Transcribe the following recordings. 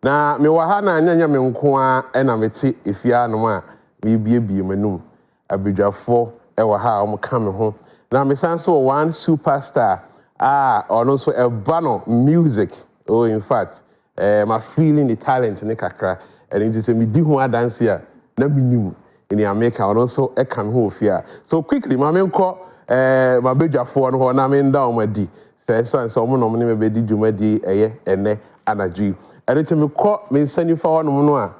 Na me wa ha na anya me nko a na meti efia no ma me biebie manum abidwafo e wa ha o ka me ho na me san so one superstar ono so eba no music in fact my feeling the talent ne kakra and it is me di ho adanse a na minim in America ono so e ka me ho ofia so quickly ma me nko my bedwafo no ho na me nda o madi so mo no me me bedi dwumadi ene anadwi everything me call me send you for one no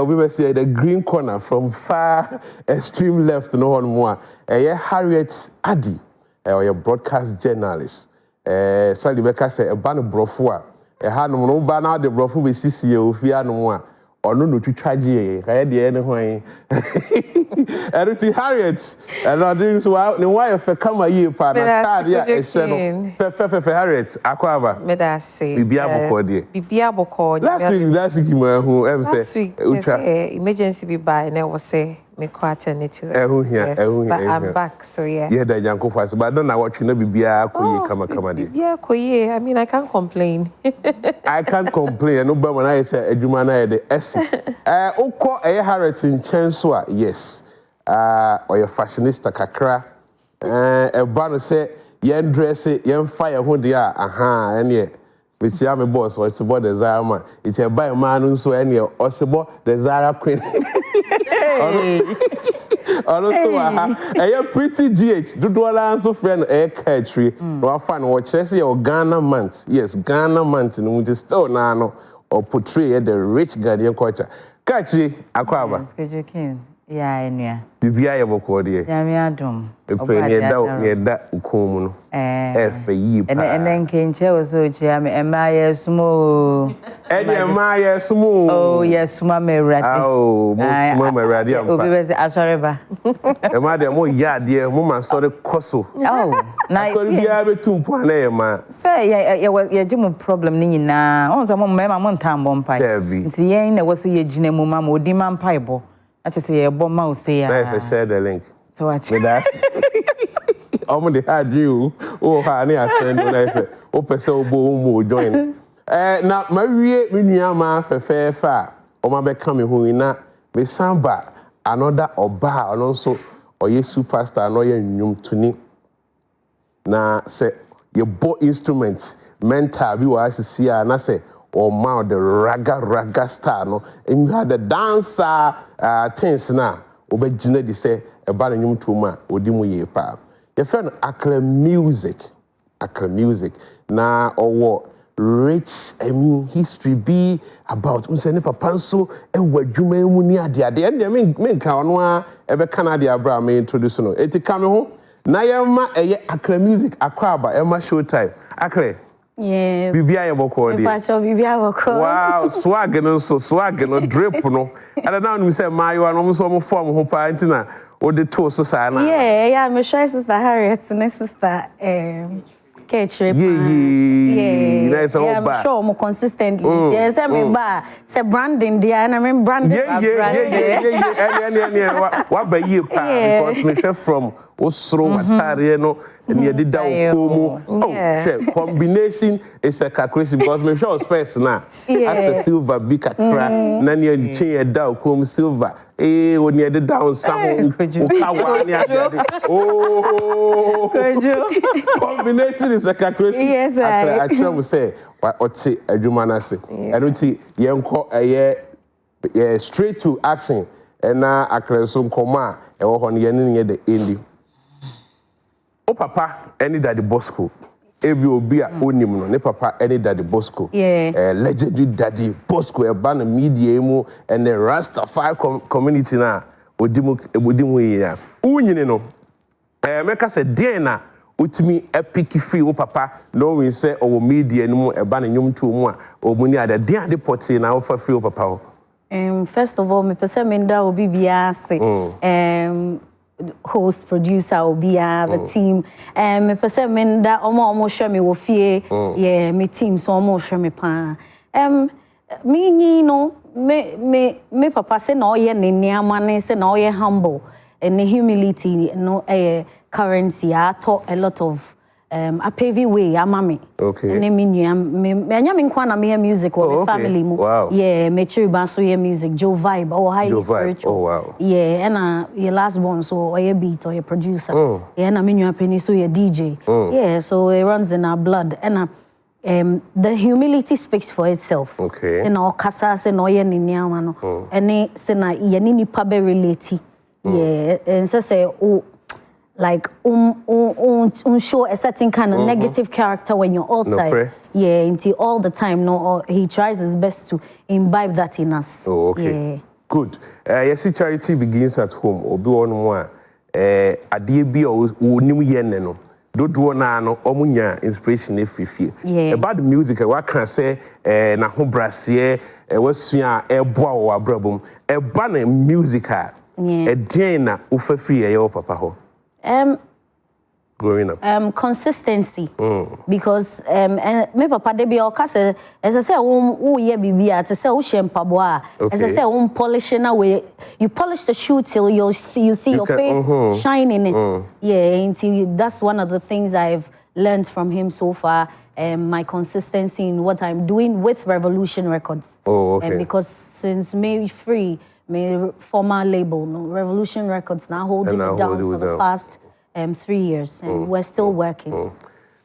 obi be say the green corner from far extreme left no one more Harriet Adi your broadcast journalist Sally Becker say e ba no brofo a ha no ba na de brofo be sisi ofia no a ono no twitwaje ka ye de ne hwan everything Harriet and I think so ne why fe kama ye pa na card ya e se no fe Harriet akwaba me da say bibia boko de bibia boko last week ma hu em say emergency be by na was say me quaternity but I'm back so yeah da janko fast but don't na watch na bibia koye kama de bibia koye I mean I can't complain I can't complain no but when I say adwuma na de esi ukọ Harriet in chenso a yes or your fashionista kakra ba no say yen dress yen fire ho de aha ene which ya me boss what's about the Zara man it's a buy man so ene osebo the Zara queen also pretty GH dodola so friend catry no fan watch say your Ghana month yes Ghana month no which still na no or portray the rich Ghanaian culture catry akwaba ya enua bibia ye boko de ya me adom ye da nkomu no fe yi pa ene nkenche oso chia me ema ye sumo ema ye sumo oh yes suma me radi oh mo suma me radi ampa obi be say asoreba ema de mo ya de mo ma sore koso oh na sore bia be tumpo na ye ma say ye jimu problem ni nyina on say mo mema mo ntambo mpa nti ye na wo say ye gina mu ma odi ma mpa ibo I just say bomb mouse say nice share the link so watch with us I'm the had you honey I send nice o pese obo mo join na mawie me nua ma fefa o ma be come hu ina me samba another oba ono so oye superstar no ye nnwom tuni na say ye bo instruments mental bi wa asisi a na say or mouth the raga star no and you had the dancer things na obegina di say e ba nnwom to ma odi mu ye pa your friend Aklreh music na owo rich history be about me papa so e wadwuma mu ni ade and me nka ono a e be Canada abra me introduce no eti ka me ho na ye ma Aklreh music akwaba e ma Showtym Aklreh yeah bibia ye boko de bibia boko wow swag no drip no and now me say mayo no so mo form ho pa ntina o de to so sa na yeah me sure sister Harriet and sister Aklreh yeah nice yeah I'm sure mo consistently yes me ba say branding dia na me branding yeah what ba ye pa because me share from osro watare no ne de da okomu combination is a calculation because me sure space na as a silver big kakra na ne chin da okomu silver o ne de down some o kawa ne ade combination is a calculation yes I try to say oti adwuma na se enoti ye nko straight to action na Aklreh so nkoma e wo ho ne ye ne de endi o papa any daddy Bosco ebi obi a onim no ne papa any daddy Bosco legendary daddy Bosco e ba na media mu and the Rastafari community na odimu ya unyine no meka se den na utimi epic free o papa no we say o media no e ba na nyum to mu a omuni ade den ade poti na o fa free o papa first of all me pese me nda obi bia se host producer obia the team me pese me nda omo hwe me wo fie yeah me team so omo hwe me pa me nyi no me papa say na oye ne niama ne say na oye humble and humility no currency I taught a lot of a pavy way amami. Okay. And me nkwana me music or family mu. Wow. Yeah, me chiriba so yeah music, Joe Vibe or highly spiritual. Oh wow. Yeah, and your last born so or your beat or your producer. Yeah, and me nua penny so your DJ. Yeah, so it runs in our blood and the humility speaks for itself. Okay. Se na okasa se na oye ni niama no. Ene se na ye ni nipa be relate. Yeah, and say like show a certain kind of negative character when you're outside. Yeah, until all the time. No, he tries his best to imbibe that in us. Oh, okay. Yeah. Good. Yes, charity begins at home. Obi one more. Adie bi o nim ye ne no. Dodo na no omunya inspiration efifie. Yeah. About the music, what can say na ho brase wasua eboa wo abrabom. Eba na music a den na ufafie ye wo papa ho. Growing up. Consistency. Because me papa de bi o ka say as I say wo ye bibia to say wo shempabo as I say wo polish na way you polish the shoe till you see your face shining in it. Yeah, until that's one of the things I've learned from him so far. My consistency in what I'm doing with Revolution Records. Oh, okay. Because since May Free, my former label, Revolution Records, now holding it down for the past 3 years, and we're still working.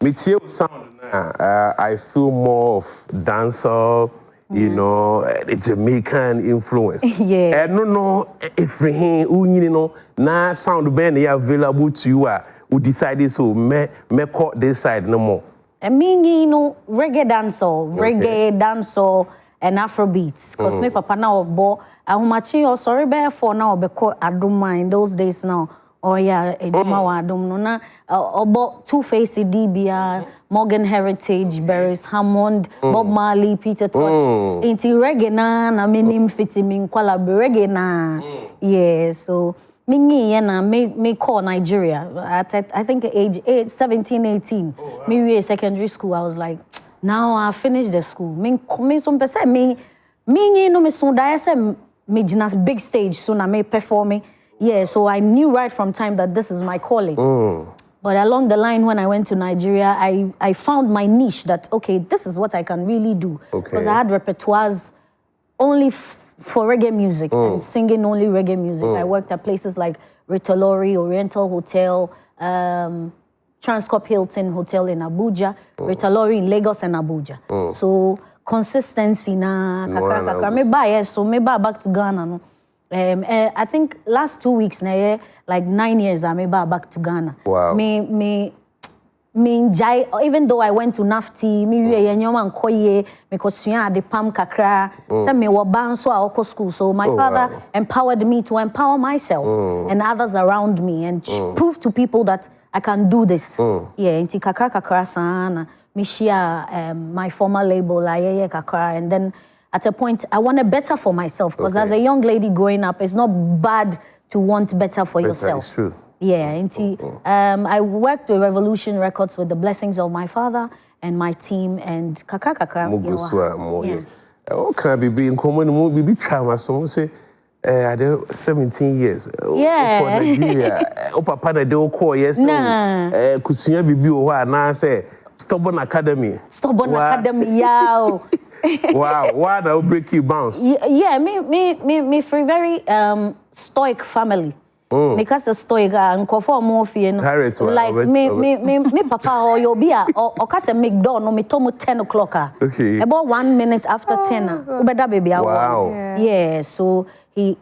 Me sound I feel more of dancehall, you know, the Jamaican influence. Yeah. No, if you know, now sound band available to you, who decided so me call this side no more. I mean, you know, reggae dancehall, and Afrobeats. Because me papa now bo ahumachi or sorry bear for now because Adom in those days now. Oh yeah, Adom no na about Two-Face DBR, Morgan Heritage, Barris Hammond, Bob Marley, Peter Tosh. Inti reggae na minim fitimin kwala reggae na. Yeah, so me call Nigeria at I think age 17, 18. Me we secondary school. I was like, now I finished the school. Me some person me no me soon die say me jinas big stage soon I may performing. Yeah, so I knew right from time that this is my calling. But along the line when I went to Nigeria, I found my niche that okay, this is what I can really do. Because I had repertoires only for reggae music and singing only reggae music. I worked at places like Ritolori, Oriental Hotel, Transcorp Hilton Hotel in Abuja, Ritolori in Lagos and Abuja. So consistency na kakra me buy so me buy back to Ghana no. I think last 2 weeks na like 9 years I me buy back to Ghana. Wow. Me enjoy, even though I went to Nafti, me nyoma nkoye, me kosua de pam kakra, say me wa banso a oko school. So my father empowered me to empower myself and others around me and prove to people that I can do this. Yeah, inti kakra sana. Me share my former label Ayeye kakra, and then at a point I wanted better for myself because as a young lady growing up, it's not bad to want better for yourself. It's true. Yeah, I worked with Revolution Records with the blessings of my father and my team and kakra. Okay, be in common, be trauma. So say, I 17 years. Yeah. For Nigeria, papa they don't call yes. Kusinya bibi owa na say Stubborn Academy. Academy, yeah. Wow, why the break you bounce? Yeah, me for very stoic family. Because the stoic and conform more like me papa or your beer or cast a McDonald no me tomo 10 o'clock. Okay. About 1 minute after 10. Baby. Wow. Yeah, so he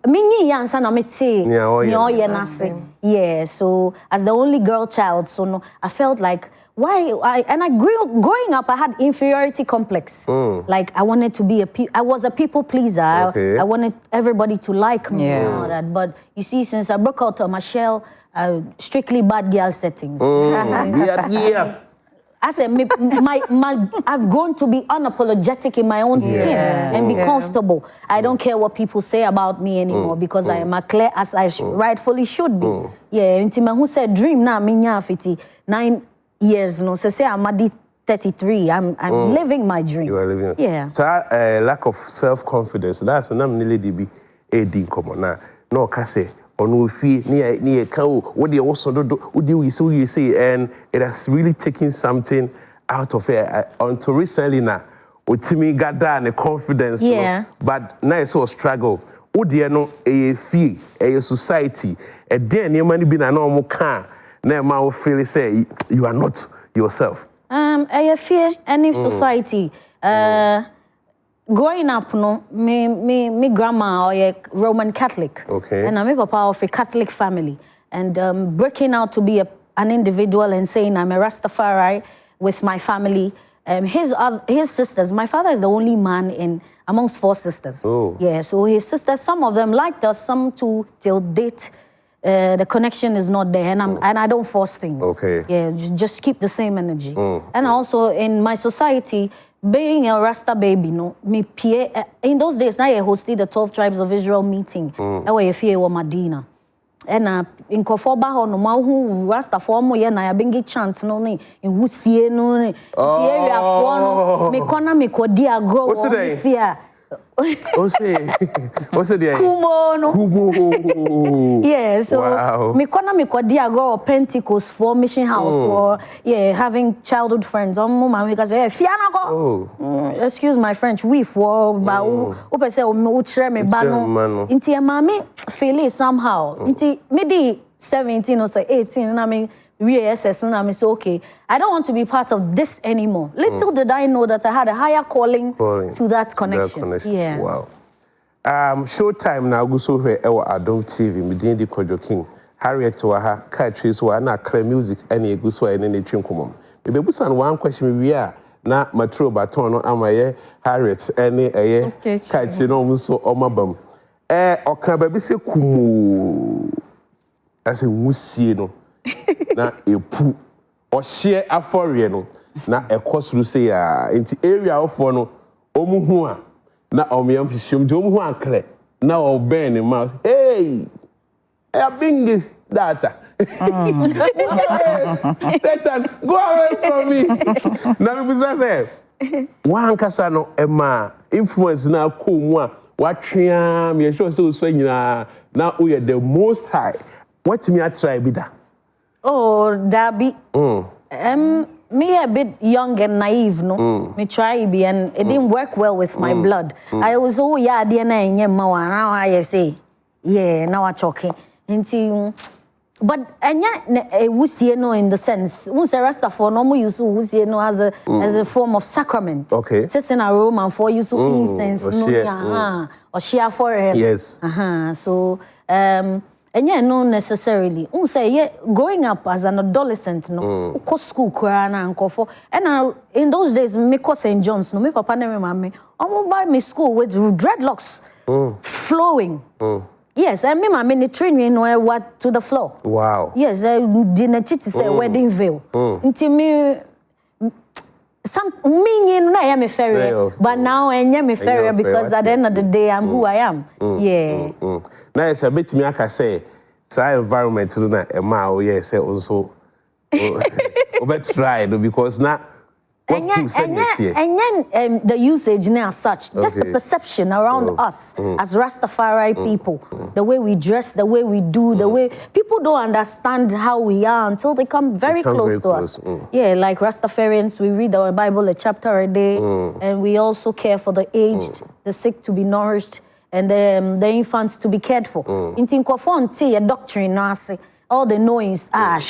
me yansa na me te yeah, so as the only girl child, so no, I felt like growing up, I had inferiority complex. Like I wanted to be I was a people pleaser. I wanted everybody to like me and all that. But you see, since I broke out of my shell, strictly bad girl settings. I said, I've grown to be unapologetic in my own skin and be comfortable. I don't care what people say about me anymore because I am Aklreh as I rightfully should be. Yeah, Intima who said dream na minya fiti 9 years no. So say I'm 33. I'm living my dream. You are living it. Yeah. So lack of self-confidence. That's an nearly be a common now. No, Kase ono fie ne ka wo de wo so do wo de we say and it has really taken something out of it until recently na otimi gada ne confidence no but now it's a struggle wo de no fie society den ne man bi na no ka na ma wo feel say you are not yourself fie any society growing up, no, me grandma or Roman Catholic, and my papa of a Catholic family, and breaking out to be an individual and saying I'm a Rastafari with my family. His sisters, my father is the only man amongst 4 sisters. Oh. Yeah, so his sisters, some of them liked us, some too till date. The connection is not there, and I don't force things. Okay. Yeah, just keep the same energy. And also in my society, being a Rasta baby, no, me in those days, now I hosted the 12 Tribes of Israel meeting. I was here in Medina. And in Kofoba, no ma who Rasta form, yeah, na bingi chant no ni in Wusie no ni. The area for me kona me kodia grow. What's the fear? What's it there? Kumo. Yeah, so me kona me kodia go Pentecost for Mission House or having childhood friends. Mama me say fiana go. Excuse my French. We for ba o say o chire me ba no. Inti mama feel it somehow. Inti maybe 17 or say 18 and I mean reassess and I say okay, I don't want to be part of this anymore. Little did I know that I had a higher calling to that connection. Yeah. Wow. Showtime now go so here Adom TV me di Kojo King. Harriet wa ha Aklreh wa na Aklreh music any go so any twin komom. Me be busan one question we are na matro baton no amaye Harriet any Aklreh no so omabam. Okan ba bi se kumu ase wusie no na epu ohye afore no na ekosuru se ya nti area ofo no omuhu a na omyam hihim de omuhu Aklreh na oben ma hey bingi data Satan go away from me na me say wan kasa no ema influence na ko mu a watwea me sure say so nyina na we the most high what me try be that. Oh, Dabi. Me a bit young and naive, no. Me try be and it didn't work well with my blood. I was dear now I say, yeah, now I'm talking. But wusie no in the sense, once a Rastafari no use wusie no as a form of sacrament. Okay. Sits in a room and for use incense no or share for him. Yes. So and no necessarily. Say growing up as an adolescent, no, go school and for and in those days, me go St. John's, no, me papa never me. I buy me school with dreadlocks flowing. Yes, I mean, me train me no what to the floor. Wow. Yes, I didn't cheat say wedding veil. Until me. Some meaning I am a farrier, but now I am a farrier because at the end of the day I'm who I am. Yeah. Now it's a bit me I can say, say environment na say also over try because now and then the usage now as such, just the perception around us as Rastafari people, the way we dress, the way we do, the way people don't understand how we are until they come very close to us. Yeah, like Rastafarians, we read our Bible a chapter a day, and we also care for the aged, the sick to be nourished, and the infants to be cared for. In Tinkofonti, a doctrine, all the noise, yeah.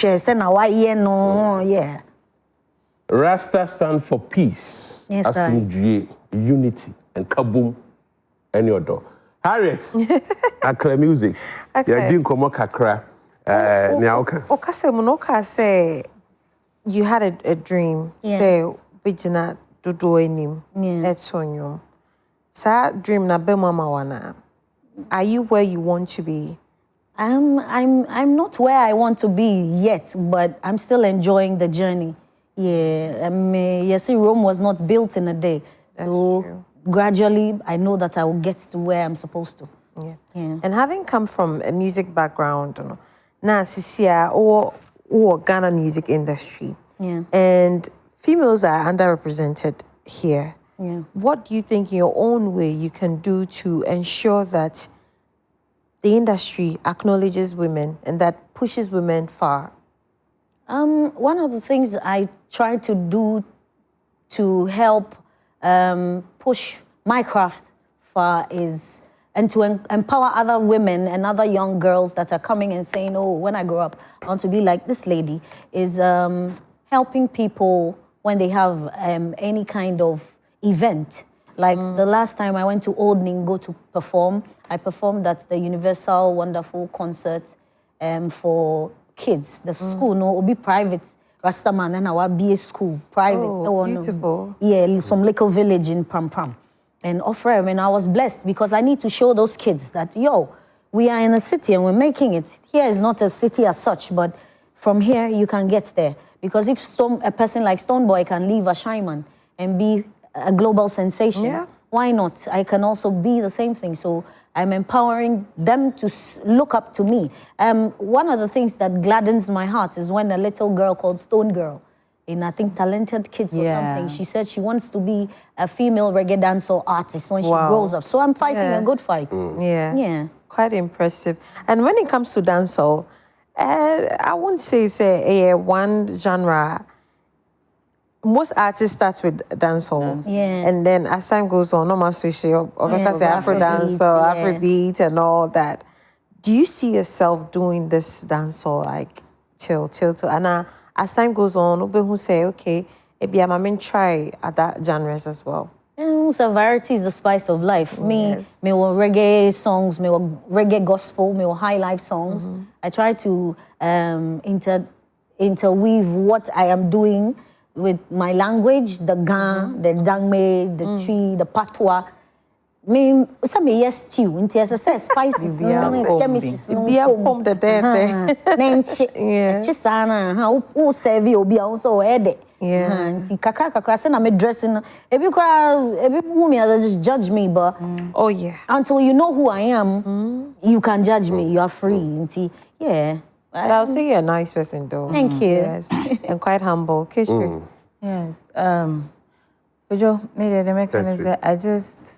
Rasta stand for peace, unity, and kaboom, and your door. Harriet, Aklreh music. You're doing Aklreh. Okasemunoka say you had a dream. Say, Bijina Dudoenim, Etsonyum. Sa dream na be mama wana. Are you where you want to be? I'm not where I want to be yet, but I'm still enjoying the journey. Yeah, yes, Rome was not built in a day. That's true. Gradually, I know that I will get to where I'm supposed to. Yeah. And having come from a music background, now Sisia or Ghana music industry, and females are underrepresented here. Yeah. What do you think in your own way you can do to ensure that the industry acknowledges women and that pushes women far? One of the things I try to do to help push my craft far is, and to empower other women and other young girls that are coming and saying, oh, when I grow up, I want to be like this lady, is helping people when they have any kind of event. Like the last time I went to Old Ningo to perform, I performed at the Universal Wonderful Concert for kids. The school, no, it will be private. Rastaman and our BA school, private. Oh, beautiful. Yeah, some little village in Pram Pram. And Aklreh, and I was blessed because I need to show those kids that, yo, we are in a city and we're making it. Here is not a city as such, but from here you can get there. Because if a person like Stonebwoy can leave Ashaiman and be a global sensation, why not? I can also be the same thing. So I'm empowering them to look up to me. One of the things that gladdens my heart is when a little girl called Stone Girl, in I think Talented Kids or something, she said she wants to be a female reggae dancehall artist when she grows up. So I'm fighting a good fight. Yeah. Quite impressive. And when it comes to dancehall, I won't say it's one genre. Most artists start with dancehall, and then as time goes on, no more switch or because Afro dancehall, Afrobeat, and all that. Do you see yourself doing this dancehall like till? And as time goes on, who say, okay, maybe I'm try other genres as well. So variety is the spice of life. Me will reggae songs, me will reggae gospel, me will high life songs. I try to interweave what I am doing with my language, the Gan, the Dangme, the Tree, the Patois. Me, some yes stew. Into as I say, spicy. Be a pom the dead. Name chisana. How serve you be also ede. Anti kaka say na me dressing. Every woman just judge me, but until you know who I am, you can judge me. You are free. I'll say you're a nice person, though. Thank you. Yes, and quite humble. Kishri. Yes. Maybe the mechanism. I just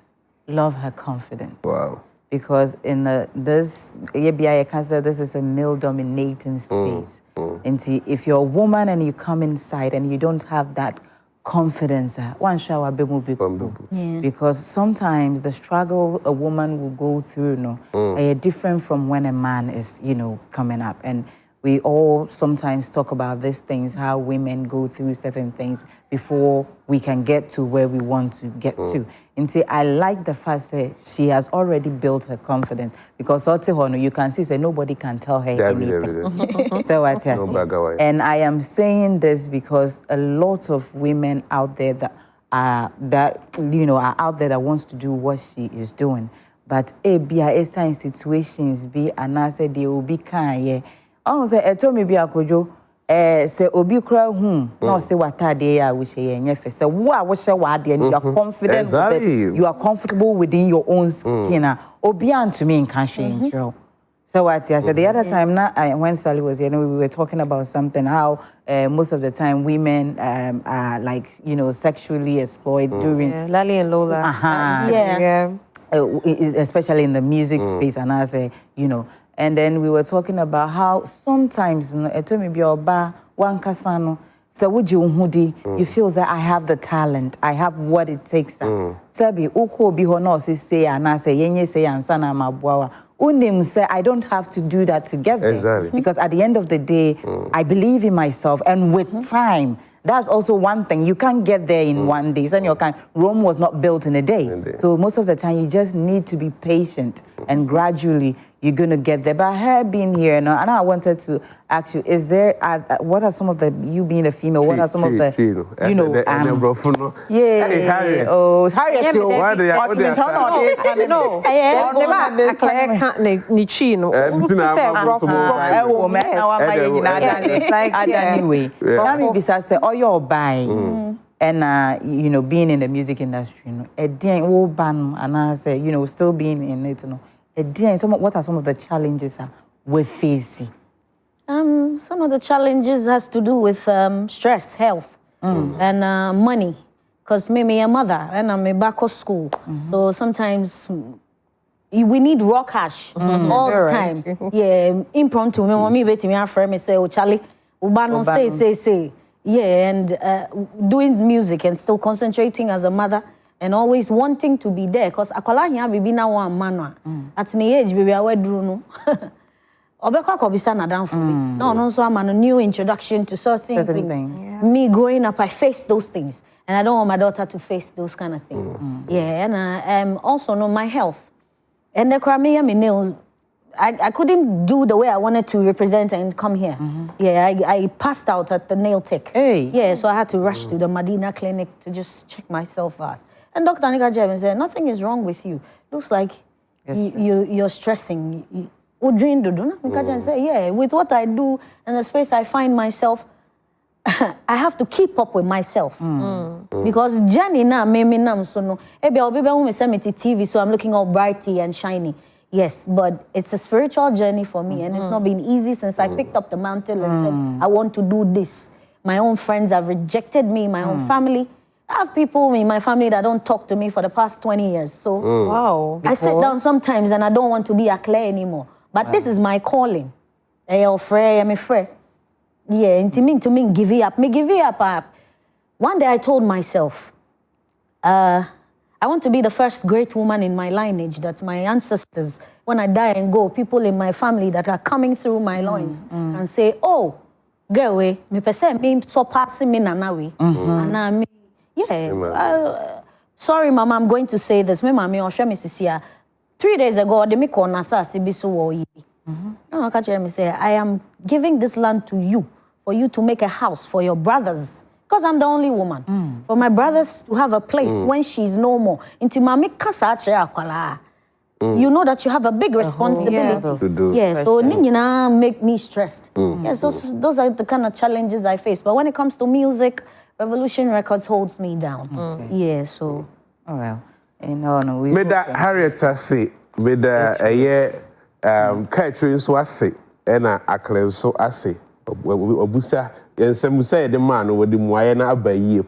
love her confidence. Wow. Because in this is a male-dominating space. And see, if you're a woman and you come inside and you don't have that confidence, one shower because sometimes the struggle a woman will go through, are different from when a man is, coming up. And we all sometimes talk about these things, how women go through certain things before we can get to where we want to get to. And see, I like the fact that she has already built her confidence because you can see that nobody can tell her anything. So and I am saying this because a lot of women out there that are out there that wants to do what she is doing, but be a certain situations be and I said they will be kind. Oh, say told me be akojo say obi kra no say watade ya we say enyefe say wo a wo hye wade you are confident that you are comfortable within your own skin obi antumi nka hwe. So what I said the other time when Sally was here, we were talking about something how most of the time women are like sexually exploited during Lali and Lola. Especially in the music space, and I say and then we were talking about how sometimes one kasano so would you feel that I have the talent, I have what it takes. Sabi uko bi hono say and I say yenye say ansana mabwawa. Unim say I don't have to do that together. Exactly. Because at the end of the day, I believe in myself, and with time, that's also one thing. You can't get there in one day. Rome was not built in a day. So most of the time, you just need to be patient, and gradually you're gonna get there. But her being here, and I wanted to ask you: is there? What are some of the you being a female? What are some of the Harriet? Oh, Harriet! You're buying and being in the music industry, and I say still being in it, what are some of the challenges we're facing? Some of the challenges has to do with stress, health, and money. Because me a mother and I'm back to school, so sometimes we need rock hash all the time. Yeah, impromptu. Me mommy beti me afre me say, "Oh Charlie, ubano say." Yeah, and doing music and still concentrating as a mother and always wanting to be there. Cause akola hiya bibi na one man. At the age baby I wear no. Obekwa kobisa na down for me. No, so I'm a new introduction to certain things. Yeah. Me growing up, I faced those things, and I don't want my daughter to face those kind of things. Yeah, and also know my health. And the crime me nails, I couldn't do the way I wanted to represent and come here. Yeah, I passed out at the nail tech. Hey. Yeah, so I had to rush to the Medina clinic to just check myself out. And Dr. Anika Jevin said, nothing is wrong with you. Looks like you're stressing. Say, yeah, with what I do and the space I find myself, I have to keep up with myself. Because Jenny na me nam so no. Maybe I'll be TV, so I'm looking all brighty and shiny. Yes, but it's a spiritual journey for me, and it's not been easy since I picked up the mantle and said, I want to do this. My own friends have rejected me, my own family. I have people in my family that don't talk to me for the past 20 years. So wow, I sit down sometimes and I don't want to be Aklreh anymore. But this is my calling. I'm a friend. Yeah, and to me, give it up. Me give it up. One day I told myself, I want to be the first great woman in my lineage, that my ancestors, when I die and go, people in my family that are coming through my loins can say, oh, go away. Me person me so passing me nanawe. And me, yeah. Sorry, Mama, I'm going to say this. Me mama, I'll share me sisia. 3 days ago, they make on I am giving this land to you for you to make a house for your brothers. Because I'm the only woman. For my brothers to have a place when she's no more. You know that you have a big responsibility. To do. Yeah, so Nina make me stressed. Yes, those are the kind of challenges I face. But when it comes to music, Revolution Records holds me down. Yeah, so. Oh, well. No, we made that Harriet say, made a year, Catherine so I say, and Aklreh so I say, Obusa, and some say the man over the Moyana by year.